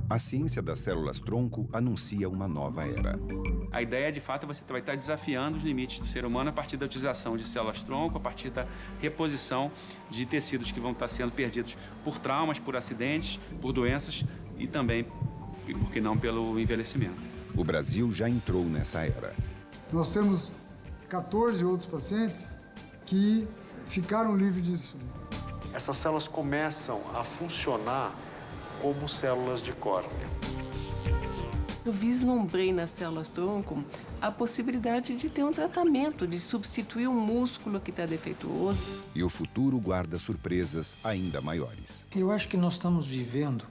A ciência das células-tronco anuncia uma nova era. A ideia, de fato, você vai estar desafiando os limites do ser humano a partir da utilização de células-tronco, a partir da reposição de tecidos que vão estar sendo perdidos por traumas, por acidentes, por doenças e também, e por que não, pelo envelhecimento. O Brasil já entrou nessa era. Nós temos 14 outros pacientes que ficaram livres disso. Essas células começam a funcionar como células de córnea. Eu vislumbrei nas células-tronco a possibilidade de ter um tratamento, de substituir um músculo que está defeituoso. E o futuro guarda surpresas ainda maiores. Eu acho que nós estamos vivendo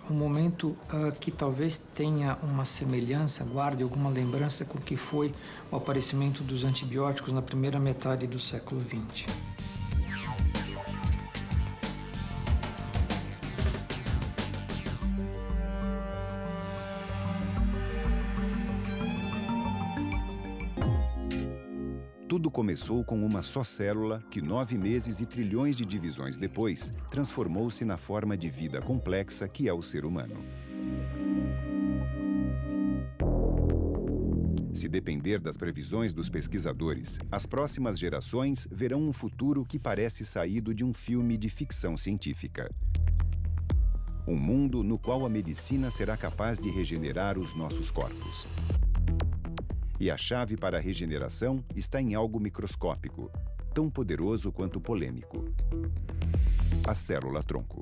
um momento que talvez tenha uma semelhança, guarde alguma lembrança com o que foi o aparecimento dos antibióticos na primeira metade do século XX. Tudo começou com uma só célula que 9 meses e trilhões de divisões depois transformou-se na forma de vida complexa que é o ser humano. Se depender das previsões dos pesquisadores, as próximas gerações verão um futuro que parece saído de um filme de ficção científica. Um mundo no qual a medicina será capaz de regenerar os nossos corpos. E a chave para a regeneração está em algo microscópico, tão poderoso quanto polêmico: a célula-tronco.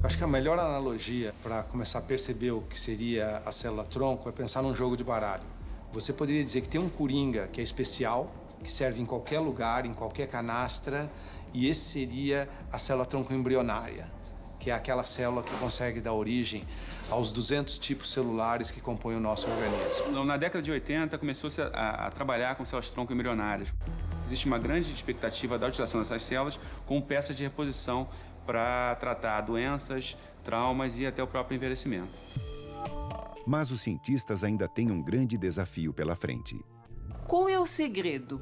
Acho que a melhor analogia para começar a perceber o que seria a célula-tronco é pensar num jogo de baralho. Você poderia dizer que tem um coringa que é especial, que serve em qualquer lugar, em qualquer canastra, e esse seria a célula-tronco embrionária, que é aquela célula que consegue dar origem aos 200 tipos celulares que compõem o nosso organismo. Na década de 80, começou-se a trabalhar com células-tronco embrionárias. Existe uma grande expectativa da utilização dessas células como peças de reposição para tratar doenças, traumas e até o próprio envelhecimento. Mas os cientistas ainda têm um grande desafio pela frente. Qual é o segredo?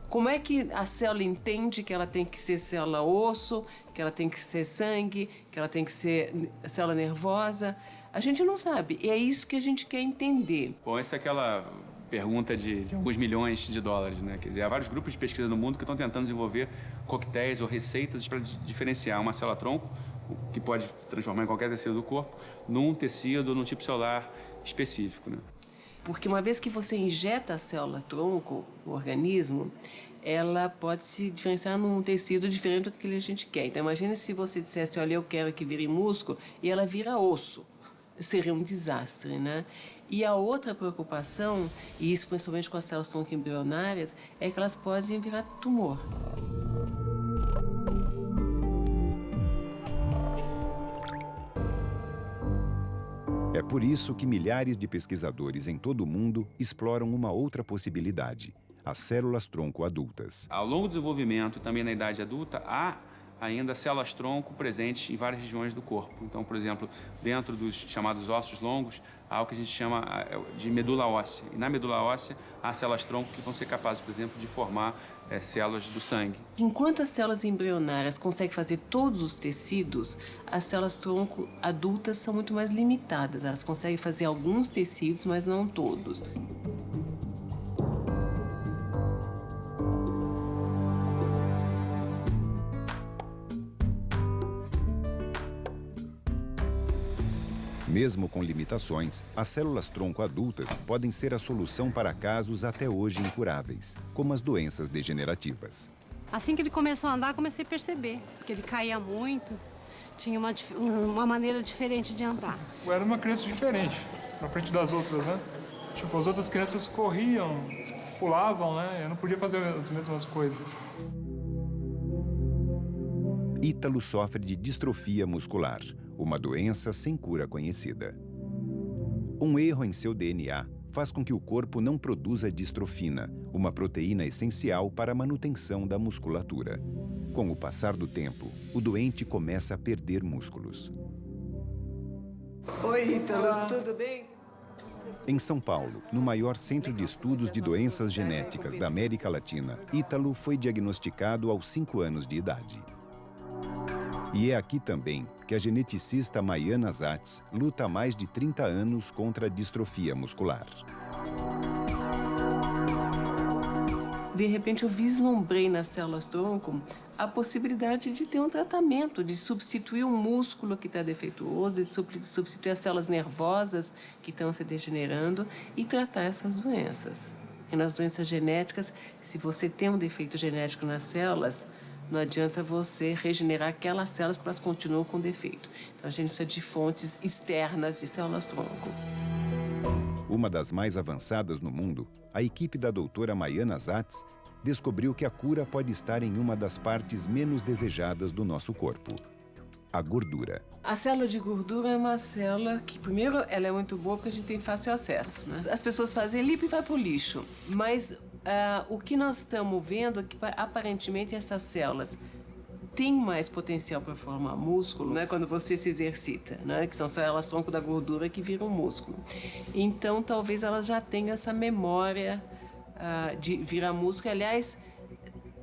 Como é que a célula entende que ela tem que ser célula osso, que ela tem que ser sangue, que ela tem que ser célula nervosa? A gente não sabe, e é isso que a gente quer entender. Bom, essa é aquela pergunta de alguns milhões de dólares, né? Quer dizer, há vários grupos de pesquisa no mundo que estão tentando desenvolver coquetéis ou receitas para diferenciar uma célula-tronco, que pode se transformar em qualquer tecido do corpo, num tecido, num tipo celular específico, né? Porque uma vez que você injeta a célula-tronco no organismo, ela pode se diferenciar num tecido diferente do que a gente quer. Então, imagine se você dissesse, olha, eu quero que vire músculo, e ela vira osso. Seria um desastre, né? E a outra preocupação, e isso principalmente com as células-tronco embrionárias, é que elas podem virar tumor. É por isso que milhares de pesquisadores em todo o mundo exploram uma outra possibilidade: as células-tronco adultas. Ao longo do desenvolvimento e também na idade adulta, há ainda células-tronco presentes em várias regiões do corpo. Então, por exemplo, dentro dos chamados ossos longos, há o que a gente chama de medula óssea. E na medula óssea, há células-tronco que vão ser capazes, por exemplo, de formar células do sangue. Enquanto as células embrionárias conseguem fazer todos os tecidos, as células-tronco adultas são muito mais limitadas. Elas conseguem fazer alguns tecidos, mas não todos. Mesmo com limitações, as células-tronco adultas podem ser a solução para casos até hoje incuráveis, como as doenças degenerativas. Assim que ele começou a andar, comecei a perceber, porque ele caía muito, tinha uma maneira diferente de andar. Eu era uma criança diferente, na frente das outras, né? Tipo, as outras crianças corriam, pulavam, né? Eu não podia fazer as mesmas coisas. Ítalo sofre de distrofia muscular, uma doença sem cura conhecida. Um erro em seu DNA faz com que o corpo não produza distrofina, uma proteína essencial para a manutenção da musculatura. Com o passar do tempo, o doente começa a perder músculos. Oi, Ítalo, tudo bem? Em São Paulo, no maior centro de estudos de doenças genéticas da América Latina, Ítalo foi diagnosticado aos 5 anos de idade. E é aqui também que a geneticista Maiana Zatz luta há mais de 30 anos contra a distrofia muscular. De repente, eu vislumbrei nas células-tronco a possibilidade de ter um tratamento, de substituir um músculo que está defeituoso, de substituir as células nervosas que estão se degenerando e tratar essas doenças. E nas doenças genéticas, se você tem um defeito genético nas células, não adianta você regenerar aquelas células porque elas continuam com defeito. Então, a gente precisa de fontes externas de células-tronco. Uma das mais avançadas no mundo, a equipe da doutora Maiana Zatz descobriu que a cura pode estar em uma das partes menos desejadas do nosso corpo, a gordura. A célula de gordura é uma célula que, primeiro, ela é muito boa porque a gente tem fácil acesso, né? As pessoas fazem lipo e vai para o lixo, mas o que nós estamos vendo é que, aparentemente, essas células têm mais potencial para formar músculo, né, quando você se exercita, né, que são células-tronco da gordura que viram músculo. Então, talvez elas já tenham essa memória de virar músculo. Aliás,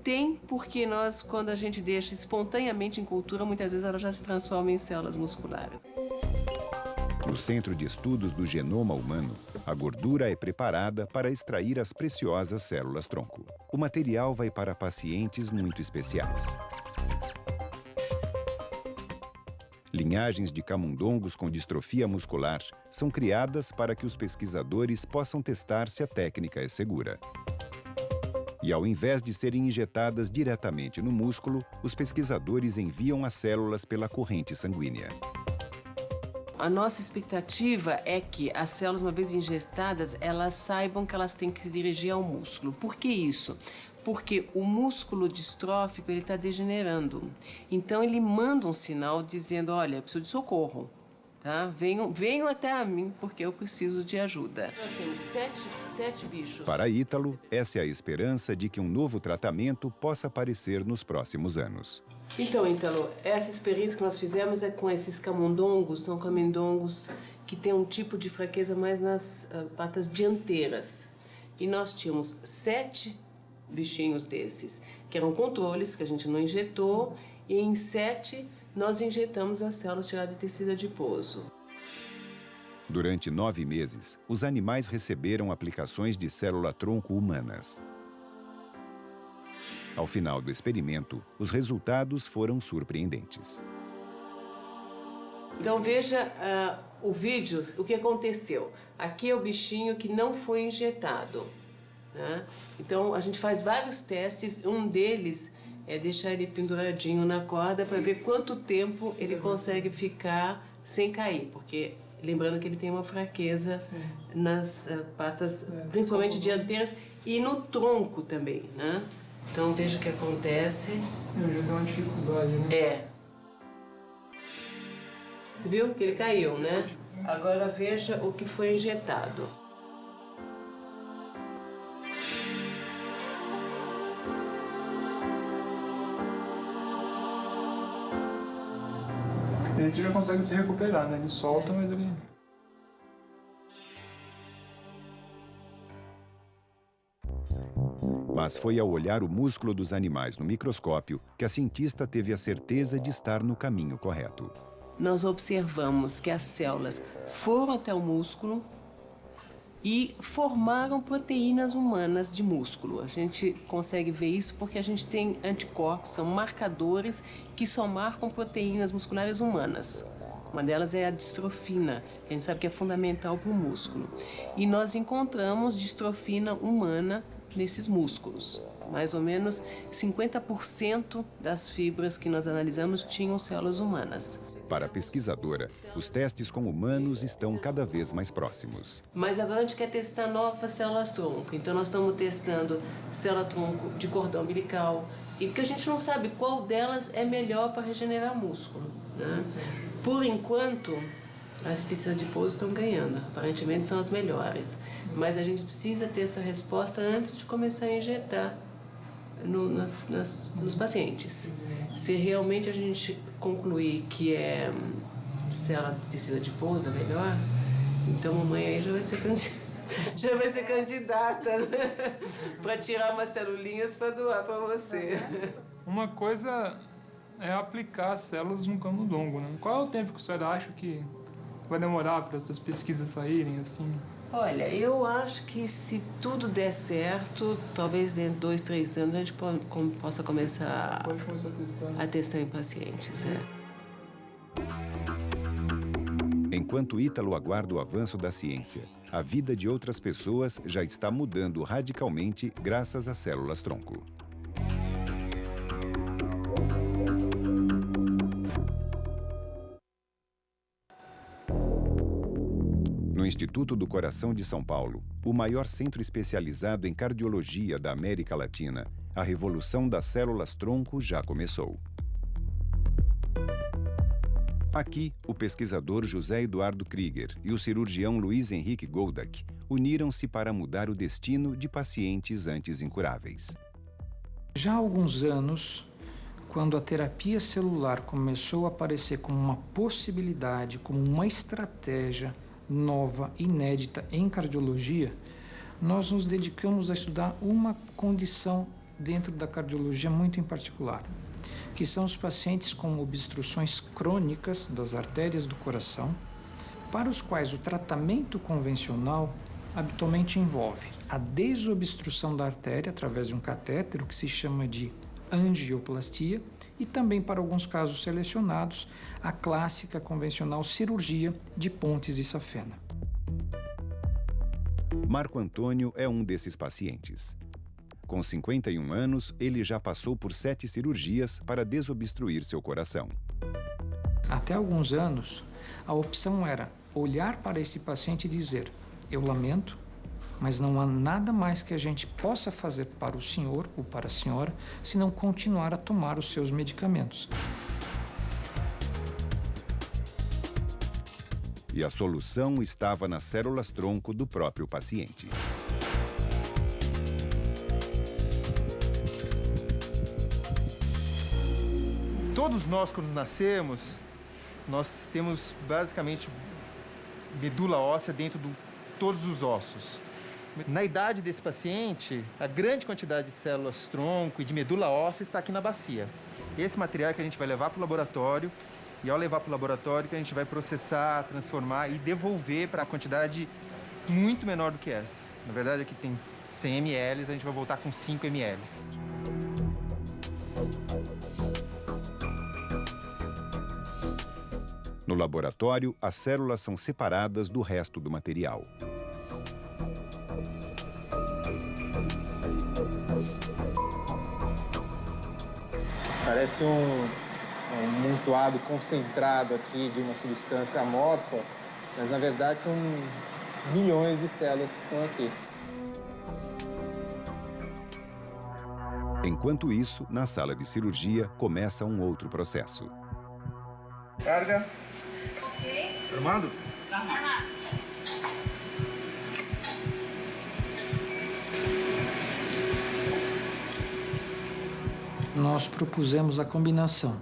tem, porque nós, quando a gente deixa espontaneamente em cultura, muitas vezes ela já se transforma em células musculares. No Centro de Estudos do Genoma Humano, a gordura é preparada para extrair as preciosas células-tronco. O material vai para pacientes muito especiais. Linhagens de camundongos com distrofia muscular são criadas para que os pesquisadores possam testar se a técnica é segura. E ao invés de serem injetadas diretamente no músculo, os pesquisadores enviam as células pela corrente sanguínea. A nossa expectativa é que as células, uma vez injetadas, elas saibam que elas têm que se dirigir ao músculo. Por que isso? Porque o músculo distrófico ele está degenerando. Então ele manda um sinal dizendo: olha, eu preciso de socorro, tá? Venham até mim porque eu preciso de ajuda. Nós temos sete bichos. Para Ítalo, essa é a esperança de que um novo tratamento possa aparecer nos próximos anos. Então, Ítalo, essa experiência que nós fizemos é com esses camundongos. São camundongos que têm um tipo de fraqueza mais nas patas dianteiras. E nós tínhamos 7 bichinhos desses, que eram controles, que a gente não injetou, e em 7 nós injetamos as células tiradas de tecido adiposo. Durante 9 meses, os animais receberam aplicações de célula-tronco humanas. Ao final do experimento, os resultados foram surpreendentes. Então veja o vídeo, o que aconteceu. Aqui é o bichinho que não foi injetado, né? Então a gente faz vários testes, um deles é deixar ele penduradinho na corda para ver quanto tempo ele consegue ficar sem cair, porque lembrando que ele tem uma fraqueza nas patas, principalmente dianteiras, e no tronco também, né? Então veja o que acontece. Eu já tenho uma dificuldade, né? É. Você viu que ele caiu, né? Agora veja o que foi injetado. Esse já consegue se recuperar, né? Ele solta, mas ele... Mas foi ao olhar o músculo dos animais no microscópio que a cientista teve a certeza de estar no caminho correto. Nós observamos que as células foram até o músculo e formaram proteínas humanas de músculo. A gente consegue ver isso porque a gente tem anticorpos, são marcadores que só marcam proteínas musculares humanas. Uma delas é a distrofina, que a gente sabe que é fundamental para o músculo. E nós encontramos distrofina humana nesses músculos. Mais ou menos 50% das fibras que nós analisamos tinham células humanas. Para a pesquisadora, os testes com humanos estão cada vez mais próximos. Mas agora a gente quer testar novas células-tronco. Então nós estamos testando célula-tronco de cordão umbilical, e porque a gente não sabe qual delas é melhor para regenerar músculo, né? Por enquanto, as tecidos adiposos estão ganhando. Aparentemente são as melhores. Mas a gente precisa ter essa resposta antes de começar a injetar nos pacientes. Se realmente a gente concluir que é célula de tecido adiposo melhor, então a mamãe aí já vai ser candidata, né? Para tirar umas celulinhas para doar para você. Uma coisa é aplicar as células no camundongo, né? Qual é o tempo que o senhor acha que vai demorar para essas pesquisas saírem, assim? Olha, eu acho que se tudo der certo, talvez dentro de 2, 3 anos a gente possa começar Pode começar a testar, né? a testar em pacientes. Enquanto Ítalo aguarda o avanço da ciência, a vida de outras pessoas já está mudando radicalmente graças às células-tronco. No Instituto do Coração de São Paulo, o maior centro especializado em cardiologia da América Latina, a revolução das células-tronco já começou. Aqui, o pesquisador José Eduardo Krieger e o cirurgião Luiz Henrique Goldak uniram-se para mudar o destino de pacientes antes incuráveis. Já há alguns anos, quando a terapia celular começou a aparecer como uma possibilidade, como uma estratégia nova, inédita em cardiologia, nós nos dedicamos a estudar uma condição dentro da cardiologia muito em particular, que são os pacientes com obstruções crônicas das artérias do coração, para os quais o tratamento convencional habitualmente envolve a desobstrução da artéria através de um catéter, que se chama de angioplastia, e também, para alguns casos selecionados, a clássica convencional cirurgia de pontes e safena. Marco Antônio é um desses pacientes. Com 51 anos, ele já passou por 7 cirurgias para desobstruir seu coração. Até alguns anos, a opção era olhar para esse paciente e dizer: eu lamento, mas não há nada mais que a gente possa fazer para o senhor ou para a senhora, senão continuar a tomar os seus medicamentos. E a solução estava nas células-tronco do próprio paciente. Todos nós, quando nascemos, nós temos basicamente medula óssea dentro de todos os ossos. Na idade desse paciente, a grande quantidade de células-tronco e de medula óssea está aqui na bacia. Esse material que a gente vai levar para o laboratório, e ao levar para o laboratório que a gente vai processar, transformar e devolver para a quantidade muito menor do que essa. Na verdade, aqui tem 100 ml, a gente vai voltar com 5 ml. No laboratório, as células são separadas do resto do material. Parece um amontoado concentrado aqui de uma substância amorfa, mas na verdade são milhões de células que estão aqui. Enquanto isso, na sala de cirurgia, começa um outro processo. Carga. Ok. Armado? Armado. Nós propusemos a combinação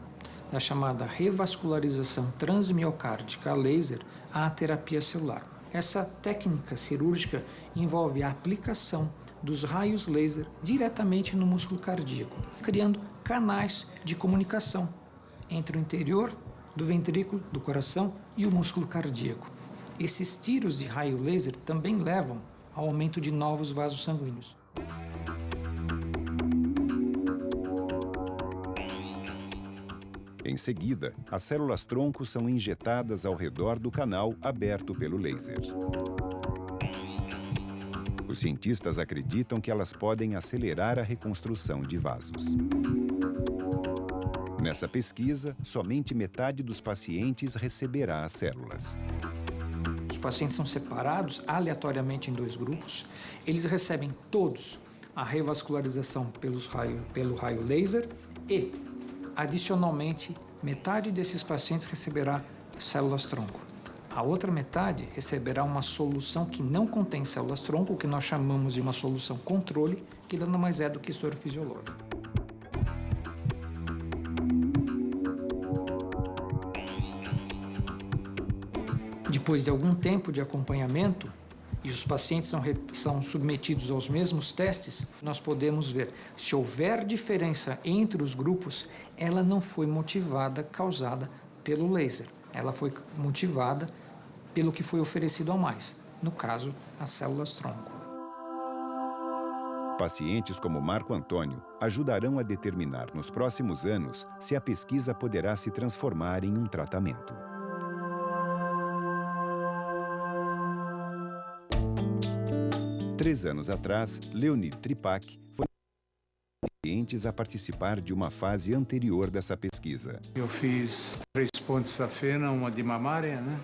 da chamada revascularização transmiocárdica a laser à terapia celular. Essa técnica cirúrgica envolve a aplicação dos raios laser diretamente no músculo cardíaco, criando canais de comunicação entre o interior do ventrículo, do coração e o músculo cardíaco. Esses tiros de raio laser também levam ao aumento de novos vasos sanguíneos. Em seguida, as células-tronco são injetadas ao redor do canal aberto pelo laser. Os cientistas acreditam que elas podem acelerar a reconstrução de vasos. Nessa pesquisa, somente metade dos pacientes receberá as células. Os pacientes são separados aleatoriamente em 2 grupos. Eles recebem todos a revascularização pelo raio laser e, adicionalmente, metade desses pacientes receberá células-tronco. A outra metade receberá uma solução que não contém células-tronco, o que nós chamamos de uma solução controle, que nada mais é do que soro fisiológico. Depois de algum tempo de acompanhamento e os pacientes são submetidos aos mesmos testes, nós podemos ver se houver diferença entre os grupos, ela não foi causada pelo laser. Ela foi motivada pelo que foi oferecido a mais, no caso, as células-tronco. Pacientes como Marco Antônio ajudarão a determinar nos próximos anos se a pesquisa poderá se transformar em um tratamento. Três anos atrás, Leonid Tripak foi um dos pacientes a participar de uma fase anterior dessa pesquisa. Eu fiz 3 pontes safena, uma de mamária, né?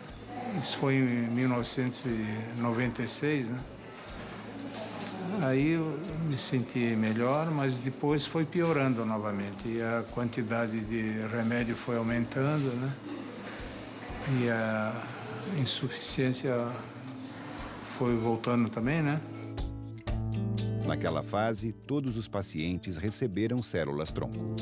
Isso foi em 1996, né? Aí eu me senti melhor, mas depois foi piorando novamente. E a quantidade de remédio foi aumentando, né? E a insuficiência foi voltando também, né? Naquela fase, todos os pacientes receberam células-tronco.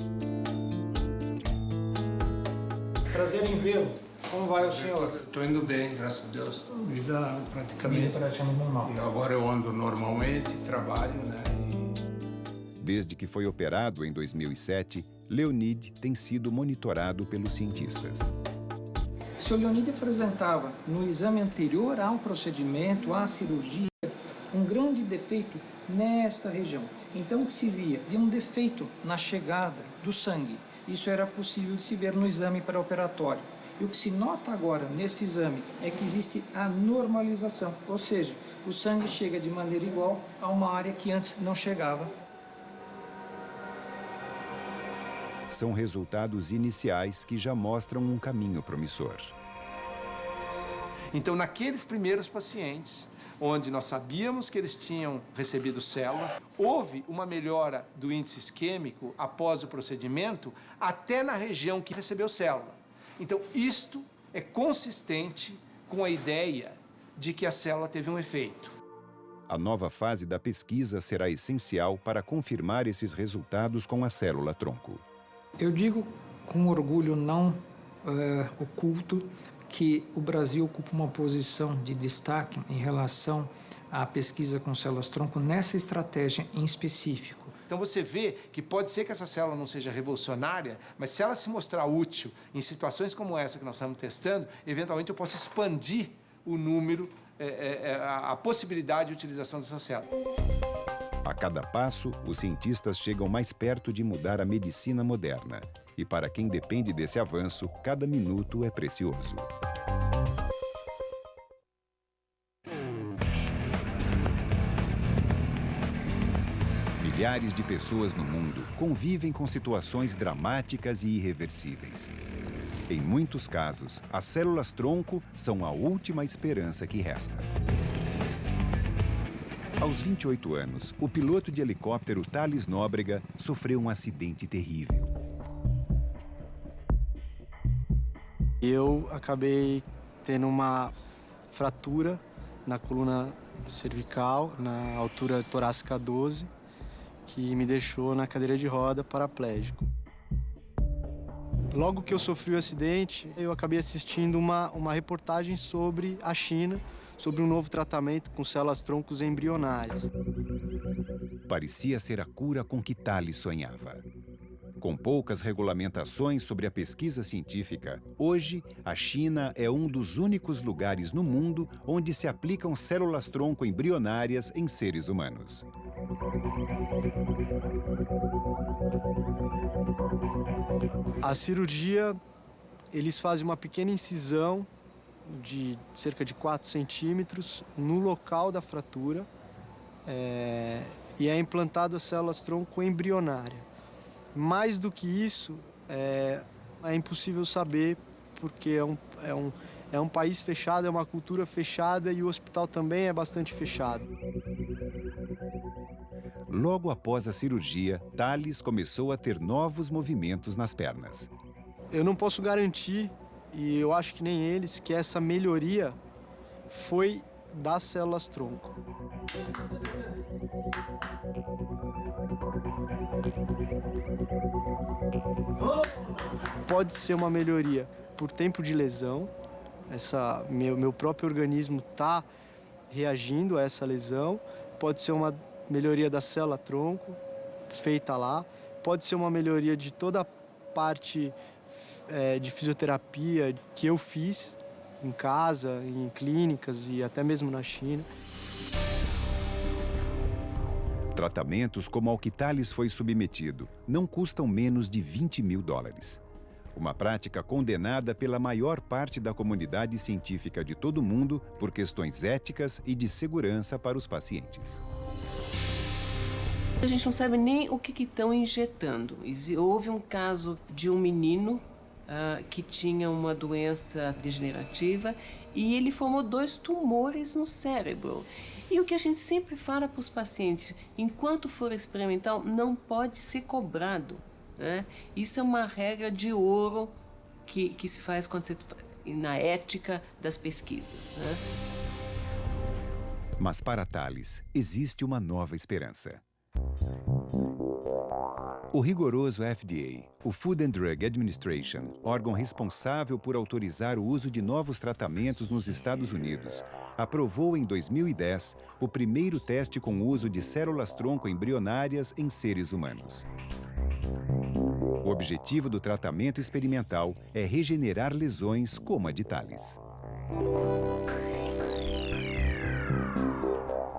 Prazer em vê-lo. Como vai o senhor? Estou indo bem, graças a Deus. Vida praticamente normal. E agora eu ando normalmente, trabalho, né? Desde que foi operado em 2007, Leonid tem sido monitorado pelos cientistas. O Sr. Leonid apresentava, no exame anterior ao procedimento, à cirurgia, um grande defeito nesta região. Então, o que se via? Havia um defeito na chegada do sangue. Isso era possível de se ver no exame pré-operatório. E o que se nota agora nesse exame é que existe a normalização, ou seja, o sangue chega de maneira igual a uma área que antes não chegava. São resultados iniciais que já mostram um caminho promissor. Então, naqueles primeiros pacientes, onde nós sabíamos que eles tinham recebido célula, houve uma melhora do índice isquêmico após o procedimento, até na região que recebeu célula. Então, isto é consistente com a ideia de que a célula teve um efeito. A nova fase da pesquisa será essencial para confirmar esses resultados com a célula-tronco. Eu digo com orgulho não oculto que o Brasil ocupa uma posição de destaque em relação à pesquisa com células-tronco nessa estratégia em específico. Então você vê que pode ser que essa célula não seja revolucionária, mas se ela se mostrar útil em situações como essa que nós estamos testando, eventualmente eu posso expandir o número, a possibilidade de utilização dessa célula. A cada passo, os cientistas chegam mais perto de mudar a medicina moderna. E para quem depende desse avanço, cada minuto é precioso. Milhares de pessoas no mundo convivem com situações dramáticas e irreversíveis. Em muitos casos, as células-tronco são a última esperança que resta. Aos 28 anos, o piloto de helicóptero Thales Nóbrega sofreu um acidente terrível. Eu acabei tendo uma fratura na coluna cervical, na altura torácica 12, que me deixou na cadeira de roda paraplégico. Logo que eu sofri o acidente, eu acabei assistindo uma reportagem sobre a China, sobre um novo tratamento com células-troncos embrionárias. Parecia ser a cura com que Thales sonhava. Com poucas regulamentações sobre a pesquisa científica, hoje a China é um dos únicos lugares no mundo onde se aplicam células-tronco embrionárias em seres humanos. A cirurgia, eles fazem uma pequena incisão de cerca de 4 centímetros no local da fratura e é implantado a células-tronco embrionária. Mais do que isso, é impossível saber, porque é um país fechado, é uma cultura fechada e o hospital também é bastante fechado. Logo após a cirurgia, Thales começou a ter novos movimentos nas pernas. Eu não posso garantir, e eu acho que nem eles, que essa melhoria foi das células-tronco. Pode ser uma melhoria por tempo de lesão. Meu próprio organismo está reagindo a essa lesão, pode ser uma melhoria da célula-tronco feita lá, pode ser uma melhoria de toda a parte de fisioterapia que eu fiz em casa, em clínicas e até mesmo na China. Tratamentos como ao que Thales foi submetido não custam menos de 20 mil dólares. Uma prática condenada pela maior parte da comunidade científica de todo o mundo por questões éticas e de segurança para os pacientes. A gente não sabe nem o que estão injetando. Houve um caso de um menino que tinha uma doença degenerativa e ele formou 2 tumores no cérebro. E o que a gente sempre fala para os pacientes, enquanto for experimental, não pode ser cobrado, né? Isso é uma regra de ouro que se faz quando você, na ética das pesquisas, né? Mas para Thales, existe uma nova esperança. O rigoroso FDA, o Food and Drug Administration, órgão responsável por autorizar o uso de novos tratamentos nos Estados Unidos, aprovou em 2010 o primeiro teste com uso de células-tronco embrionárias em seres humanos. O objetivo do tratamento experimental é regenerar lesões como a de Thales.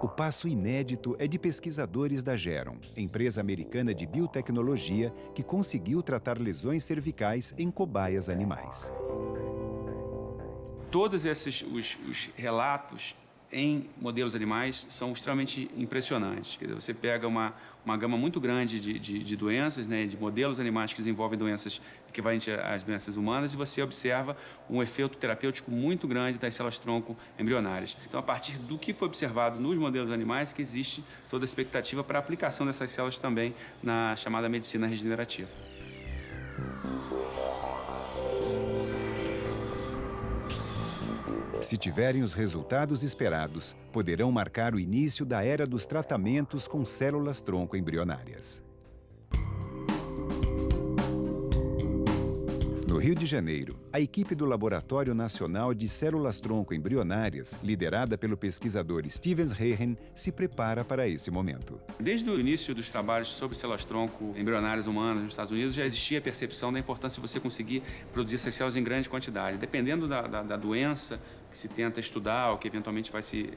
O passo inédito é de pesquisadores da Geron, empresa americana de biotecnologia que conseguiu tratar lesões cervicais em cobaias animais. Todos esses os relatos em modelos animais são extremamente impressionantes. Quer dizer, você pega uma gama muito grande de doenças, né, de modelos animais que desenvolvem doenças equivalentes às doenças humanas, e você observa um efeito terapêutico muito grande das células-tronco embrionárias. Então, a partir do que foi observado nos modelos animais, que existe toda a expectativa para a aplicação dessas células também na chamada medicina regenerativa. Se tiverem os resultados esperados, poderão marcar o início da era dos tratamentos com células-tronco embrionárias. No Rio de Janeiro, a equipe do Laboratório Nacional de Células-Tronco Embrionárias, liderada pelo pesquisador Stevens Rehen, se prepara para esse momento. Desde o início dos trabalhos sobre células-tronco embrionárias humanas nos Estados Unidos, já existia a percepção da importância de você conseguir produzir essas células em grande quantidade. Dependendo da doença que se tenta estudar ou que eventualmente vai se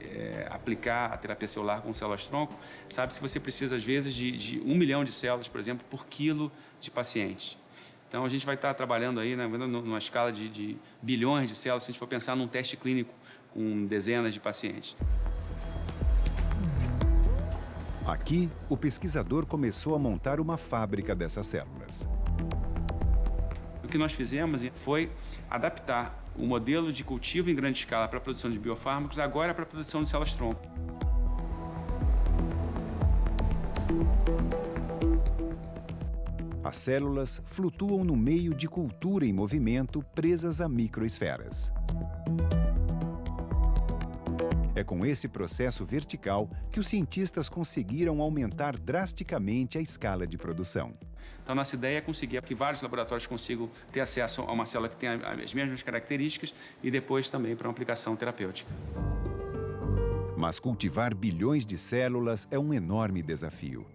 aplicar a terapia celular com células-tronco, sabe-se que você precisa, às vezes, de 1 milhão de células, por exemplo, por quilo de paciente. Então, a gente vai estar trabalhando aí, né, numa escala de bilhões de células, se a gente for pensar num teste clínico com dezenas de pacientes. Aqui, o pesquisador começou a montar uma fábrica dessas células. O que nós fizemos foi adaptar o modelo de cultivo em grande escala para a produção de biofármacos, agora para a produção de células-tronco. As células flutuam no meio de cultura em movimento presas a microesferas. É com esse processo vertical que os cientistas conseguiram aumentar drasticamente a escala de produção. Então, nossa ideia é conseguir que vários laboratórios consigam ter acesso a uma célula que tenha as mesmas características e depois também para uma aplicação terapêutica. Mas cultivar bilhões de células é um enorme desafio.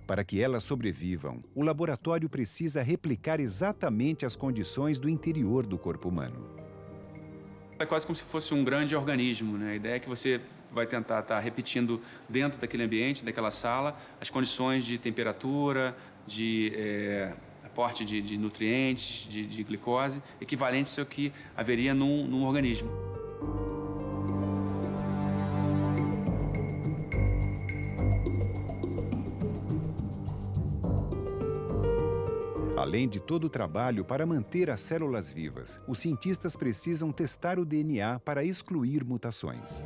Para que elas sobrevivam, o laboratório precisa replicar exatamente as condições do interior do corpo humano. É quase como se fosse um grande organismo, né? A ideia é que você vai tentar estar repetindo dentro daquele ambiente, daquela sala, as condições de temperatura, de aporte de nutrientes, de glicose, equivalentes ao que haveria num organismo. Além de todo o trabalho para manter as células vivas, os cientistas precisam testar o DNA para excluir mutações.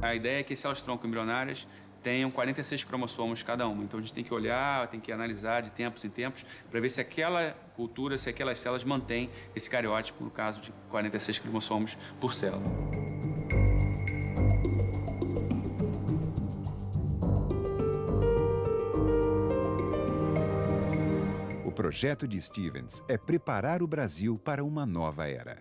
A ideia é que as células-tronco embrionárias tenham 46 cromossomos cada uma. Então, a gente tem que olhar, tem que analisar de tempos em tempos para ver se aquela cultura, se aquelas células mantêm esse cariótipo, no caso de 46 cromossomos por célula. O projeto de Stevens é preparar o Brasil para uma nova era.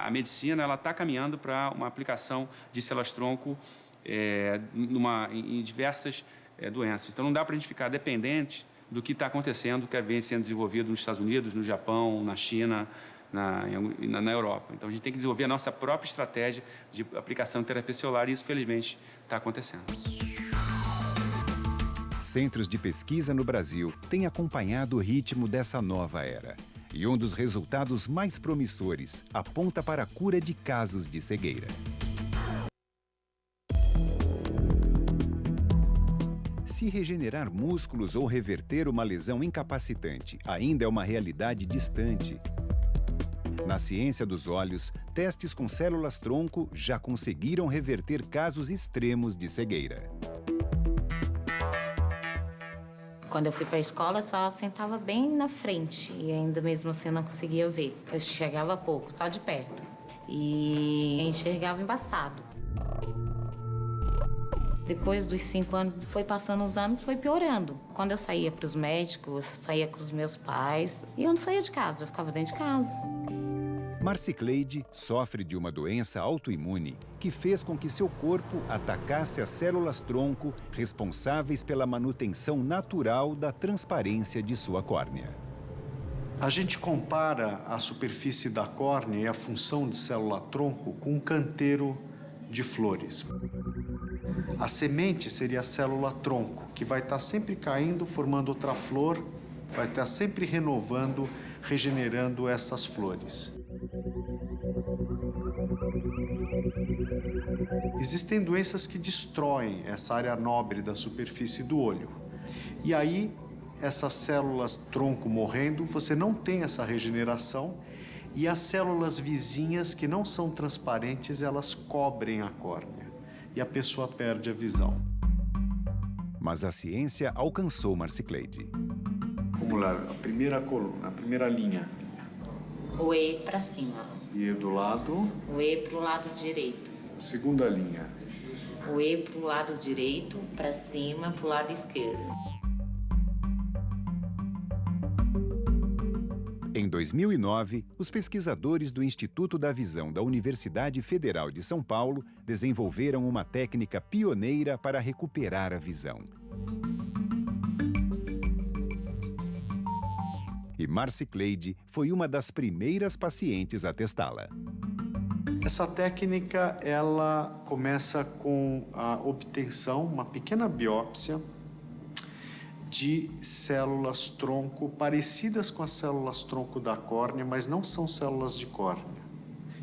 A medicina está caminhando para uma aplicação de células-tronco em diversas doenças. Então, não dá para a gente ficar dependente do que está acontecendo, que vem sendo desenvolvido nos Estados Unidos, no Japão, na China, na Europa. Então, a gente tem que desenvolver a nossa própria estratégia de aplicação de terapia celular e isso, felizmente, está acontecendo. Centros de pesquisa no Brasil têm acompanhado o ritmo dessa nova era. E um dos resultados mais promissores aponta para a cura de casos de cegueira. Se regenerar músculos ou reverter uma lesão incapacitante ainda é uma realidade distante, na ciência dos olhos, testes com células-tronco já conseguiram reverter casos extremos de cegueira. Quando eu fui para a escola, eu só sentava bem na frente e ainda mesmo assim eu não conseguia ver. Eu enxergava pouco, só de perto. E enxergava embaçado. Depois dos 5 anos, foi passando os anos, foi piorando. Quando eu saía para os médicos, eu saía com os meus pais e eu não saía de casa, eu ficava dentro de casa. Marcicleide sofre de uma doença autoimune que fez com que seu corpo atacasse as células-tronco responsáveis pela manutenção natural da transparência de sua córnea. A gente compara a superfície da córnea e a função de célula-tronco com um canteiro de flores. A semente seria a célula-tronco, que vai estar sempre caindo, formando outra flor, vai estar sempre renovando, regenerando essas flores. Existem doenças que destroem essa área nobre da superfície do olho. E aí, essas células-tronco morrendo, você não tem essa regeneração e as células vizinhas que não são transparentes, elas cobrem a córnea e a pessoa perde a visão. Mas a ciência alcançou Marcicleide. Vamos lá, a primeira coluna, a primeira linha. O E para cima. E do lado? O E para o lado direito. Segunda linha. O E para o lado direito, para cima, para o lado esquerdo. Em 2009, os pesquisadores do Instituto da Visão da Universidade Federal de São Paulo desenvolveram uma técnica pioneira para recuperar a visão. E Marcicleide foi uma das primeiras pacientes a testá-la. Essa técnica, ela começa com a obtenção, uma pequena biópsia de células-tronco parecidas com as células-tronco da córnea, mas não são células de córnea,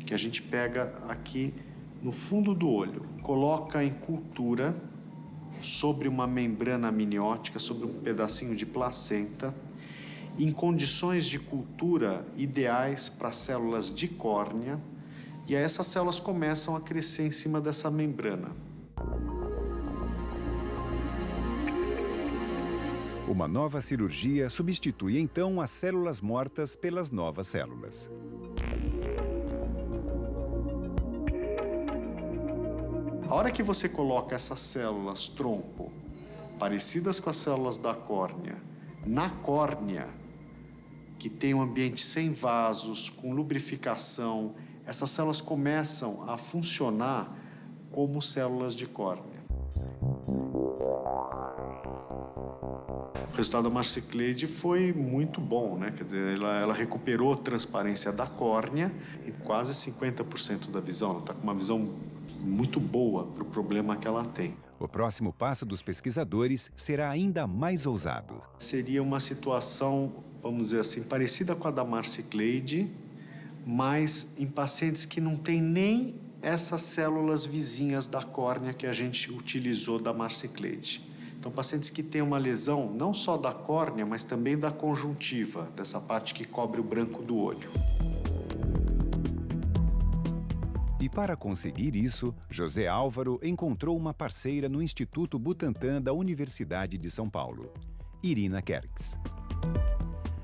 que a gente pega aqui no fundo do olho, coloca em cultura sobre uma membrana amniótica, sobre um pedacinho de placenta, em condições de cultura ideais para células de córnea, e aí essas células começam a crescer em cima dessa membrana. Uma nova cirurgia substitui então as células mortas pelas novas células. A hora que você coloca essas células-tronco, parecidas com as células da córnea, na córnea, que tem um ambiente sem vasos, com lubrificação, essas células começam a funcionar como células de córnea. O resultado da Marcicleide foi muito bom, né? Quer dizer, ela recuperou a transparência da córnea e quase 50% da visão. Ela está com uma visão muito boa para o problema que ela tem. O próximo passo dos pesquisadores será ainda mais ousado. Seria uma situação, vamos dizer assim, parecida com a da Marcicleide, mas em pacientes que não têm nem essas células vizinhas da córnea que a gente utilizou da Marcicleide. Então, pacientes que têm uma lesão não só da córnea, mas também da conjuntiva, dessa parte que cobre o branco do olho. E para conseguir isso, José Álvaro encontrou uma parceira no Instituto Butantan da Universidade de São Paulo, Irina Kerkes.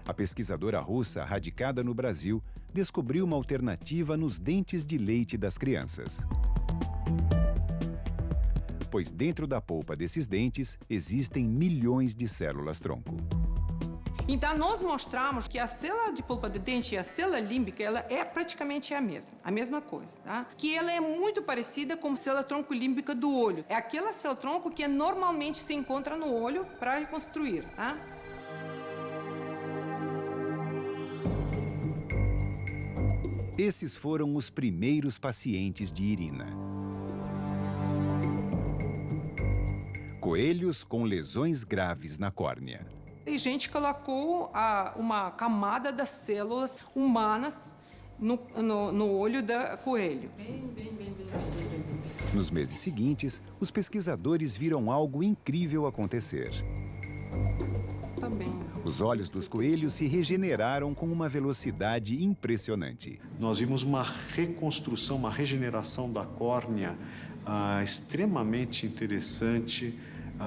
A pesquisadora russa, radicada no Brasil, descobriu uma alternativa nos dentes de leite das crianças. Pois dentro da polpa desses dentes existem milhões de células-tronco. Então, nós mostramos que a célula de polpa de dente e a célula límbica, ela é praticamente a mesma coisa, tá? Que ela é muito parecida com a célula tronco límbica do olho. É aquela célula tronco que normalmente se encontra no olho para reconstruir, tá? Esses foram os primeiros pacientes de Irina. Coelhos com lesões graves na córnea. E a gente colocou uma camada das células humanas no olho do coelho. Nos meses seguintes, os pesquisadores viram algo incrível acontecer. Tá bem. Os olhos dos coelhos se regeneraram com uma velocidade impressionante. Nós vimos uma reconstrução, uma regeneração da córnea extremamente interessante,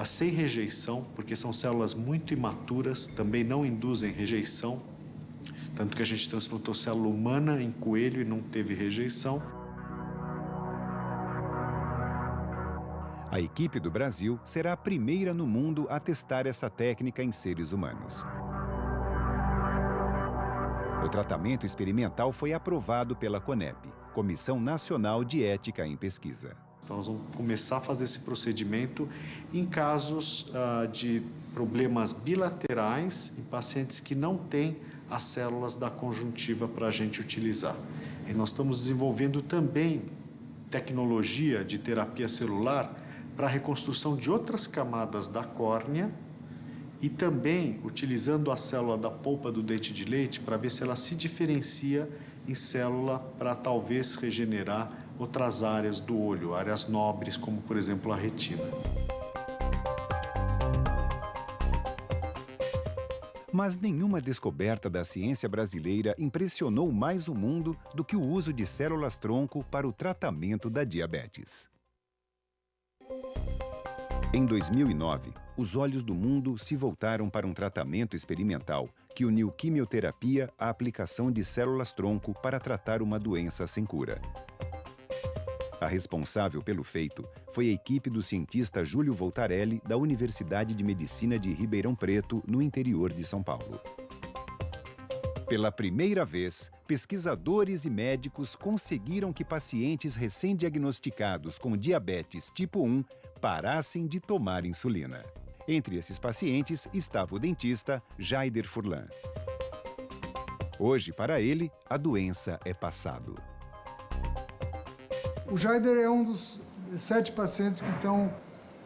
sem rejeição, porque são células muito imaturas, também não induzem rejeição. Tanto que a gente transplantou célula humana em coelho e não teve rejeição. A equipe do Brasil será a primeira no mundo a testar essa técnica em seres humanos. O tratamento experimental foi aprovado pela CONEP, Comissão Nacional de Ética em Pesquisa. Então, nós vamos começar a fazer esse procedimento em casos de problemas bilaterais em pacientes que não têm as células da conjuntiva para a gente utilizar. E nós estamos desenvolvendo também tecnologia de terapia celular para a reconstrução de outras camadas da córnea e também utilizando a célula da polpa do dente de leite para ver se ela se diferencia em célula para talvez regenerar outras áreas do olho, áreas nobres, como por exemplo a retina. Mas nenhuma descoberta da ciência brasileira impressionou mais o mundo do que o uso de células-tronco para o tratamento da diabetes. Em 2009, os olhos do mundo se voltaram para um tratamento experimental que uniu quimioterapia à aplicação de células-tronco para tratar uma doença sem cura. A responsável pelo feito foi a equipe do cientista Júlio Voltarelli, da Universidade de Medicina de Ribeirão Preto, no interior de São Paulo. Pela primeira vez, pesquisadores e médicos conseguiram que pacientes recém-diagnosticados com diabetes tipo 1 parassem de tomar insulina. Entre esses pacientes estava o dentista Jaider Furlan. Hoje, para ele, a doença é passado. O Jaider é um dos 7 pacientes que estão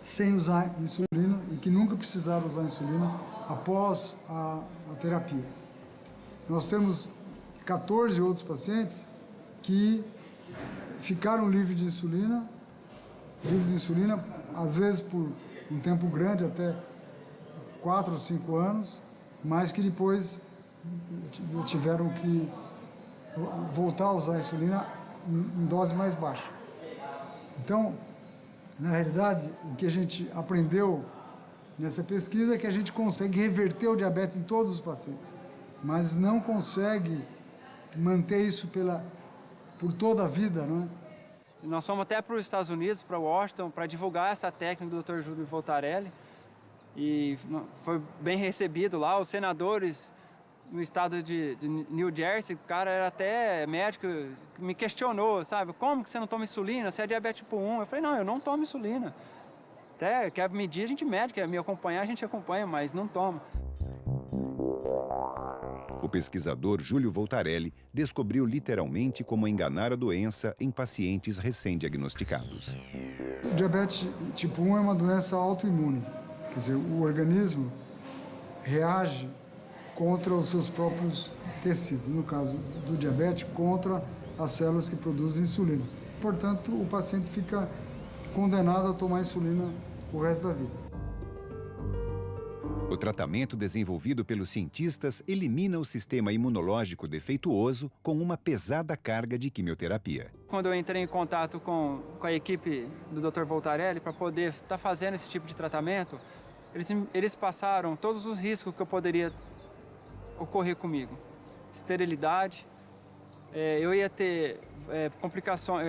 sem usar insulina e que nunca precisaram usar insulina após a terapia. Nós temos 14 outros pacientes que ficaram livres de insulina, às vezes por um tempo grande, até 4 ou 5 anos, mas que depois tiveram que voltar a usar a insulina em dose mais baixa. Então, na realidade, o que a gente aprendeu nessa pesquisa é que a gente consegue reverter o diabetes em todos os pacientes, mas não consegue manter isso por toda a vida, não é? Nós fomos até para os Estados Unidos, para Washington, para divulgar essa técnica do Dr. Júlio Voltarelli. E foi bem recebido lá. Os senadores no estado de New Jersey, o cara era até médico, me questionou, sabe? Como que você não toma insulina? Você é diabetes tipo 1. Eu falei, não, eu não tomo insulina. Até quer medir, a gente mede, quer me acompanhar, a gente acompanha, mas não toma. O pesquisador Júlio Voltarelli descobriu literalmente como enganar a doença em pacientes recém-diagnosticados. O diabetes tipo 1 é uma doença autoimune. Quer dizer, o organismo reage contra os seus próprios tecidos. No caso do diabetes, contra as células que produzem insulina. Portanto, o paciente fica condenado a tomar insulina o resto da vida. O tratamento desenvolvido pelos cientistas elimina o sistema imunológico defeituoso com uma pesada carga de quimioterapia. Quando eu entrei em contato com a equipe do Dr. Voltarelli para poder estar fazendo esse tipo de tratamento, eles passaram todos os riscos que eu poderia ocorrer comigo. Esterilidade, eu ia ter complicações,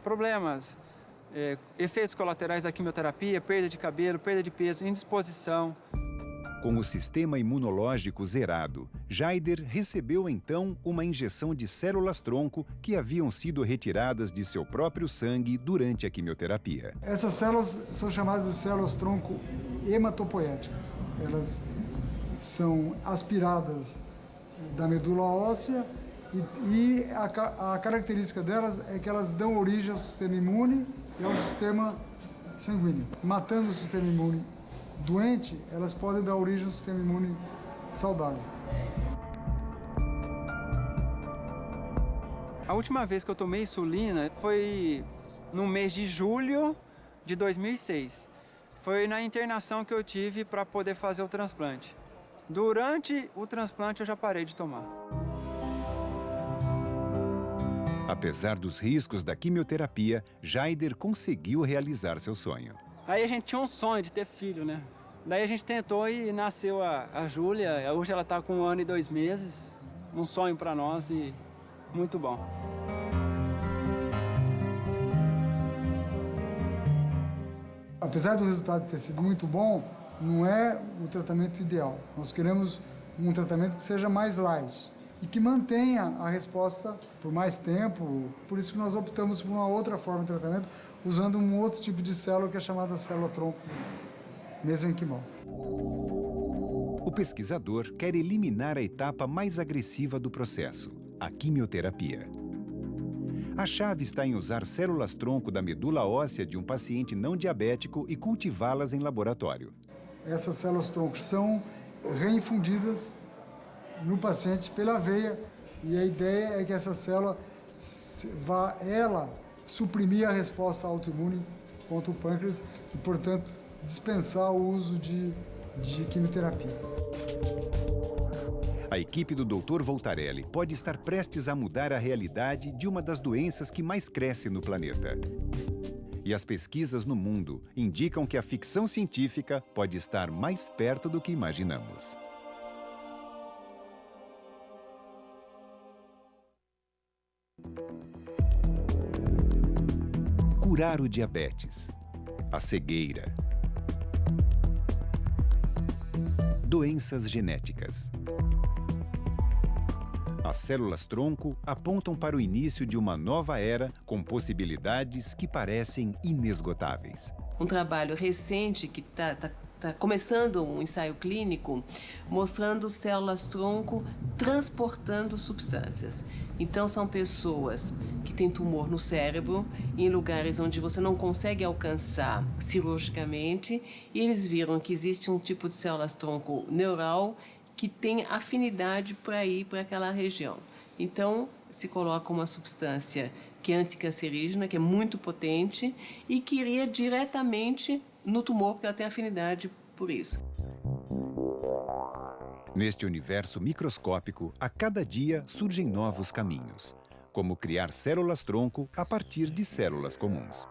problemas, efeitos colaterais da quimioterapia, perda de cabelo, perda de peso, indisposição. Com o sistema imunológico zerado, Jaider recebeu então uma injeção de células-tronco que haviam sido retiradas de seu próprio sangue durante a quimioterapia. Essas células são chamadas de células-tronco hematopoéticas. Elas são aspiradas da medula óssea e a característica delas é que elas dão origem ao sistema imune e ao sistema sanguíneo. Matando o sistema imune doente, elas podem dar origem ao sistema imune saudável. A última vez que eu tomei insulina foi no mês de julho de 2006. Foi na internação que eu tive para poder fazer o transplante. Durante o transplante eu já parei de tomar. Apesar dos riscos da quimioterapia, Jaider conseguiu realizar seu sonho. Aí a gente tinha um sonho de ter filho, né? Daí a gente tentou e nasceu a Júlia. Hoje ela está com 1 ano e 2 meses. Um sonho para nós e muito bom. Apesar do resultado ter sido muito bom, não é o tratamento ideal. Nós queremos um tratamento que seja mais light e que mantenha a resposta por mais tempo. Por isso que nós optamos por uma outra forma de tratamento, usando um outro tipo de célula que é chamada célula-tronco mesenquimal. O pesquisador quer eliminar a etapa mais agressiva do processo, a quimioterapia. A chave está em usar células-tronco da medula óssea de um paciente não diabético e cultivá-las em laboratório. Essas células-tronco são reinfundidas no paciente pela veia e a ideia é que essa célula vá, suprimir a resposta autoimune contra o pâncreas e, portanto, dispensar o uso de quimioterapia. A equipe do Dr. Voltarelli pode estar prestes a mudar a realidade de uma das doenças que mais cresce no planeta. E as pesquisas no mundo indicam que a ficção científica pode estar mais perto do que imaginamos. Curar o diabetes, a cegueira, doenças genéticas. As células-tronco apontam para o início de uma nova era com possibilidades que parecem inesgotáveis. Um trabalho recente que está começando um ensaio clínico mostrando células-tronco transportando substâncias. Então, são pessoas que têm tumor no cérebro, em lugares onde você não consegue alcançar cirurgicamente, e eles viram que existe um tipo de células-tronco neural que tem afinidade para ir para aquela região. Então, se coloca uma substância que é anticancerígena, que é muito potente e que iria diretamente no tumor, porque ela tem afinidade por isso. Neste universo microscópico, a cada dia surgem novos caminhos, como criar células-tronco a partir de células comuns.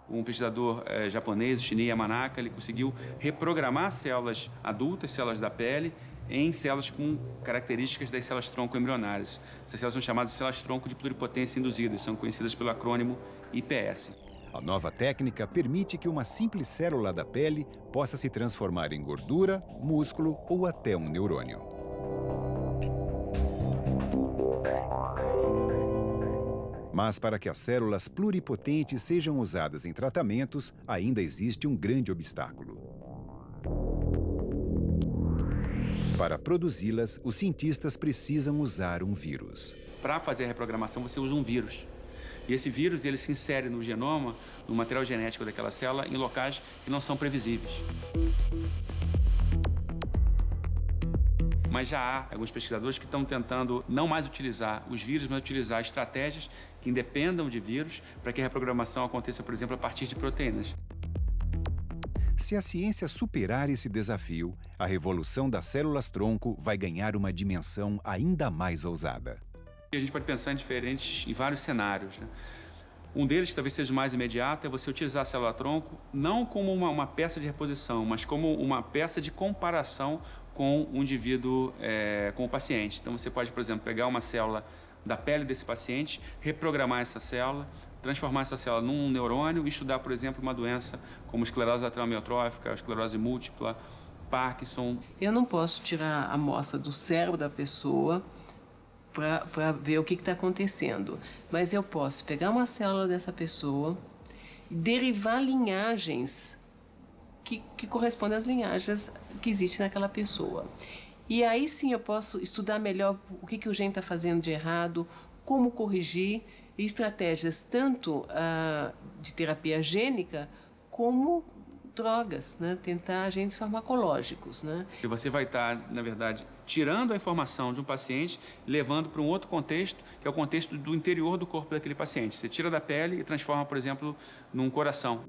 Um pesquisador japonês, Shinya Yamanaka, ele conseguiu reprogramar células adultas, células da pele, em células com características das células-tronco embrionárias. Essas células são chamadas de células-tronco de pluripotência induzidas, são conhecidas pelo acrônimo IPS. A nova técnica permite que uma simples célula da pele possa se transformar em gordura, músculo ou até um neurônio. Mas para que as células pluripotentes sejam usadas em tratamentos, ainda existe um grande obstáculo. Para produzi-las, os cientistas precisam usar um vírus. Para fazer a reprogramação, você usa um vírus. E esse vírus ele se insere no genoma, no material genético daquela célula, em locais que não são previsíveis. Mas já há alguns pesquisadores que estão tentando não mais utilizar os vírus, mas utilizar estratégias que independam de vírus para que a reprogramação aconteça, por exemplo, a partir de proteínas. Se a ciência superar esse desafio, a revolução das células-tronco vai ganhar uma dimensão ainda mais ousada. A gente pode pensar em vários cenários, né? Um deles, que talvez seja o mais imediato, é você utilizar a célula-tronco não como uma peça de reposição, mas como uma peça de comparação com o indivíduo, com o paciente. Então, você pode, por exemplo, pegar uma célula da pele desse paciente, reprogramar essa célula, transformar essa célula num neurônio e estudar, por exemplo, uma doença como esclerose lateral amiotrófica, esclerose múltipla, Parkinson. Eu não posso tirar a amostra do cérebro da pessoa para ver o que está acontecendo, mas eu posso pegar uma célula dessa pessoa e derivar linhagens que correspondem às linhagens que existem naquela pessoa. E aí sim eu posso estudar melhor o que o gene está fazendo de errado, como corrigir, e estratégias tanto de terapia gênica como drogas, né? Tentar agentes farmacológicos, né? E você vai estar, na verdade, tirando a informação de um paciente e levando para um outro contexto, que é o contexto do interior do corpo daquele paciente. Você tira da pele e transforma, por exemplo, num coração.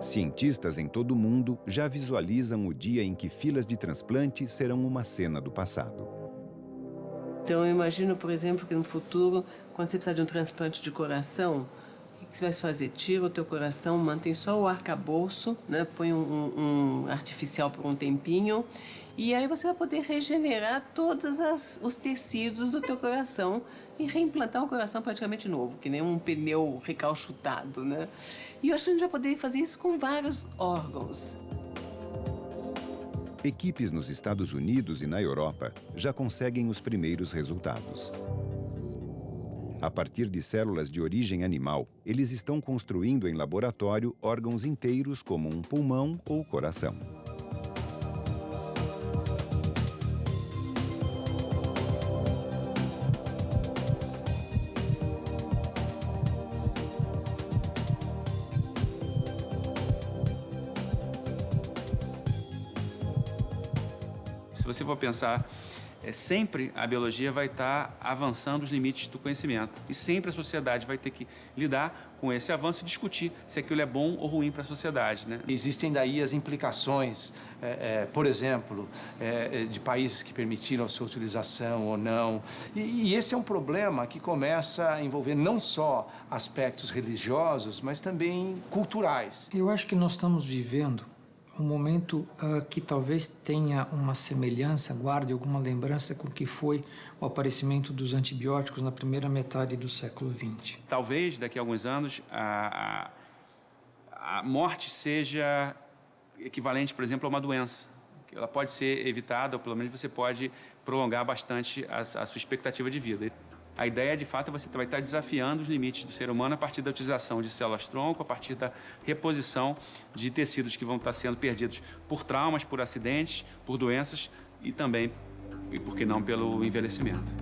Cientistas em todo o mundo já visualizam o dia em que filas de transplante serão uma cena do passado. Então, eu imagino, por exemplo, que no futuro, quando você precisar de um transplante de coração, o que você vai fazer? Tira o teu coração, mantém só o arcabouço, né? Põe um artificial por um tempinho, e aí você vai poder regenerar todos os tecidos do teu coração e reimplantar um coração praticamente novo, que nem um pneu recalchutado, né? E eu acho que a gente vai poder fazer isso com vários órgãos. Equipes nos Estados Unidos e na Europa já conseguem os primeiros resultados. A partir de células de origem animal, eles estão construindo em laboratório órgãos inteiros como um pulmão ou coração. Se você for pensar, sempre a biologia vai estar avançando os limites do conhecimento. E sempre a sociedade vai ter que lidar com esse avanço e discutir se aquilo é bom ou ruim para a sociedade, né? Existem daí as implicações, por exemplo, de países que permitiram a sua utilização ou não. E esse é um problema que começa a envolver não só aspectos religiosos, mas também culturais. Eu acho que nós estamos vivendo um momento que talvez tenha uma semelhança, guarde alguma lembrança com o que foi o aparecimento dos antibióticos na primeira metade do século XX. Talvez, daqui a alguns anos, a morte seja equivalente, por exemplo, a uma doença. Ela pode ser evitada, ou pelo menos você pode prolongar bastante a sua expectativa de vida. A ideia, de fato, é você vai estar desafiando os limites do ser humano a partir da utilização de células-tronco, a partir da reposição de tecidos que vão estar sendo perdidos por traumas, por acidentes, por doenças e também, e por que não, pelo envelhecimento.